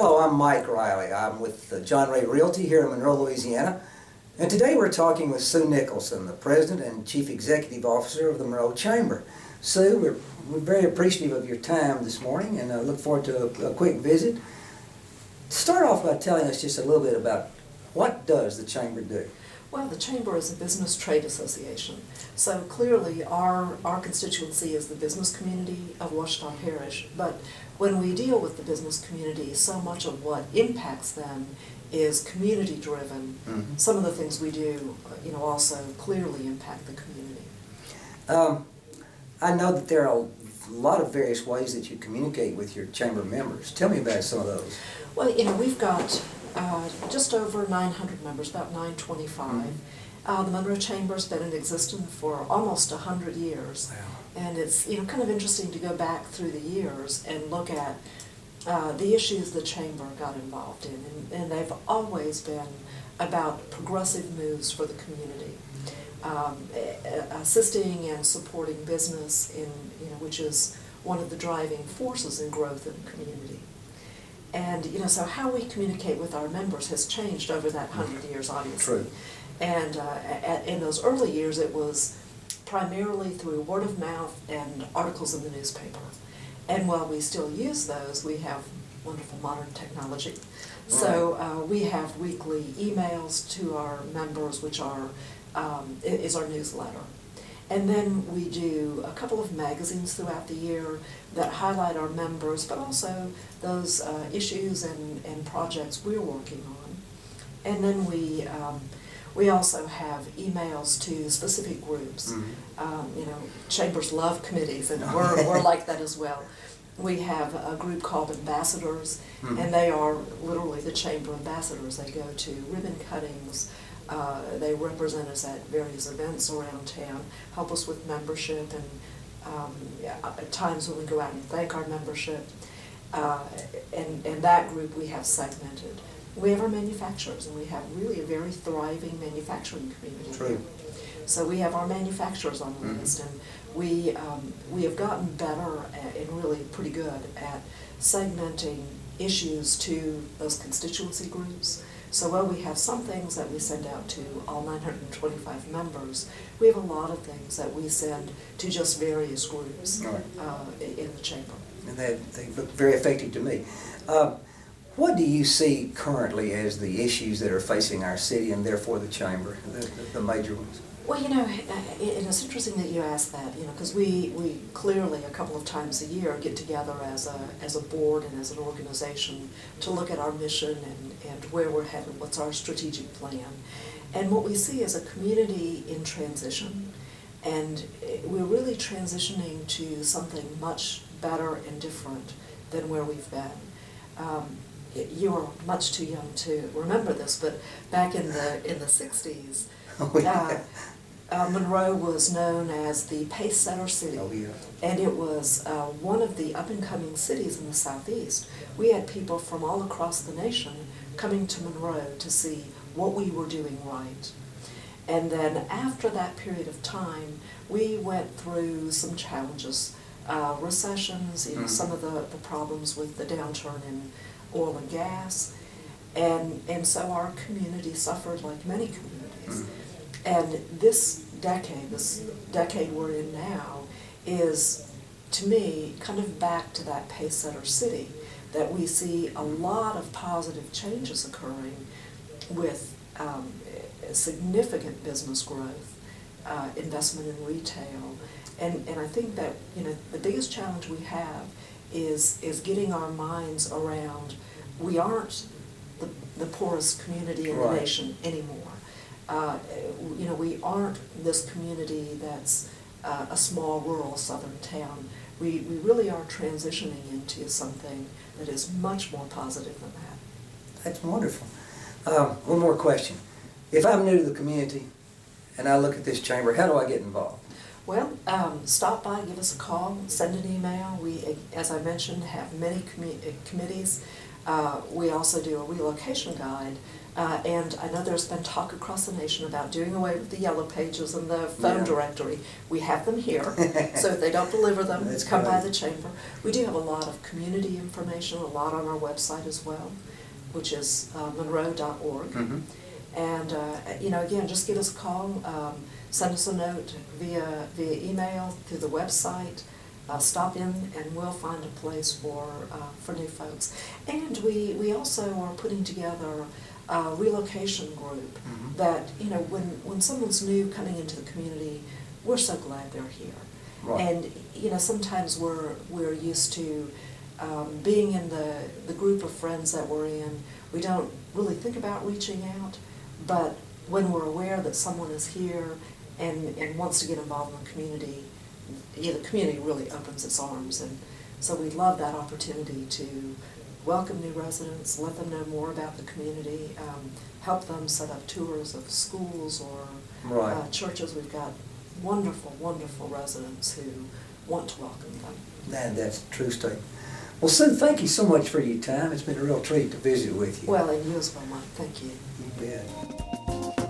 Hello, I'm Mike Riley. I'm with John Ray Realty here in Monroe, Louisiana. And today we're talking with Sue Nicholson, the President and Chief Executive Officer of the Monroe Chamber. Sue, we're very appreciative of your time this morning and look forward to a quick visit. Start off by telling us just a little bit about what does the Chamber do? Well, the Chamber is a business trade association. So clearly our constituency is the business community of Ouachita Parish, but when we deal with the business community, so much of what impacts them is community driven. Mm-hmm. Some of the things we do, also clearly impact the community. I know that there are a lot of various ways that you communicate with your Chamber members. Tell me about some of those. Well, we've got just over 900 members, about 925. Mm-hmm. The Monroe Chamber's been in existence for almost 100 years. Wow. And it's kind of interesting to go back through the years and look at the issues the Chamber got involved in. And they've always been about progressive moves for the community. Assisting and supporting business which is one of the driving forces in growth in the community. And so how we communicate with our members has changed over that 100 years, obviously. True. And in those early years, it was primarily through word of mouth and articles in the newspaper. And while we still use those, we have wonderful modern technology. So we have weekly emails to our members, which is our newsletter. And then we do a couple of magazines throughout the year that highlight our members, but also those issues and projects we're working on. And then we also have emails to specific groups. Mm-hmm. Chambers love committees, and we're like that as well. We have a group called Ambassadors, mm-hmm. and they are literally the Chamber ambassadors. They go to ribbon cuttings. They represent us at various events around town, help us with membership, and at times when we go out and thank our membership. And that group we have segmented. We have our manufacturers, and we have really a very thriving manufacturing community. True. Here. So we have our manufacturers on the mm-hmm. list, and we have gotten better and really pretty good at segmenting issues to those constituency groups. So while we have some things that we send out to all 925 members, we have a lot of things that we send to just various groups in the Chamber. And they look very effective to me. What do you see currently as the issues that are facing our city and therefore the Chamber, the major ones? Well, it's interesting that you ask that, because we clearly a couple of times a year get together as a board and as an organization to look at our mission and where we're headed, what's our strategic plan. And what we see is a community in transition, and we're really transitioning to something much better and different than where we've been. You are much too young to remember this, but back in the 60s, Monroe was known as the pace-setter city. Oh, yeah. And it was one of the up-and-coming cities in the southeast. We had people from all across the nation coming to Monroe to see what we were doing right. And then after that period of time, we went through some challenges, recessions, mm-hmm. some of the problems with the downturn in oil and gas, and so our community suffered like many communities. Mm-hmm. And this decade we're in now, is, to me, kind of back to that pace-setter city, that we see a lot of positive changes occurring with significant business growth, investment in retail, and I think that the biggest challenge we have is getting our minds around we aren't the poorest community in the nation anymore. We aren't this community that's a small rural southern town. We really are transitioning into something that is much more positive than that. That's wonderful. One more question. If I'm new to the community and I look at this Chamber, how do I get involved? Well, stop by, give us a call, send an email. We, as I mentioned, have many committees. We also do a relocation guide And I know there's been talk across the nation about doing away with the yellow pages and the phone directory. We have them here, so if they don't deliver them, That's come by great. the chamber. We do have a lot of community information, a lot on our website as well, which is monroe.org. Mm-hmm. And, again, just give us a call, send us a note via email, through the website, stop in, and we'll find a place for new folks. And we also are putting together a relocation group that, when someone's new coming into the community, we're so glad they're here. Right. And, sometimes we're used to being in the group of friends that we're in. We don't really think about reaching out, but when we're aware that someone is here and wants to get involved in the community, the community really opens its arms. And so we love that opportunity to welcome new residents, let them know more about the community, help them set up tours of schools or Right. churches. We've got wonderful, wonderful residents who want to welcome them. That's a true statement. Well, Sue, thank you so much for your time. It's been a real treat to visit with you. Well, and you as well, Mike. Thank you. You bet.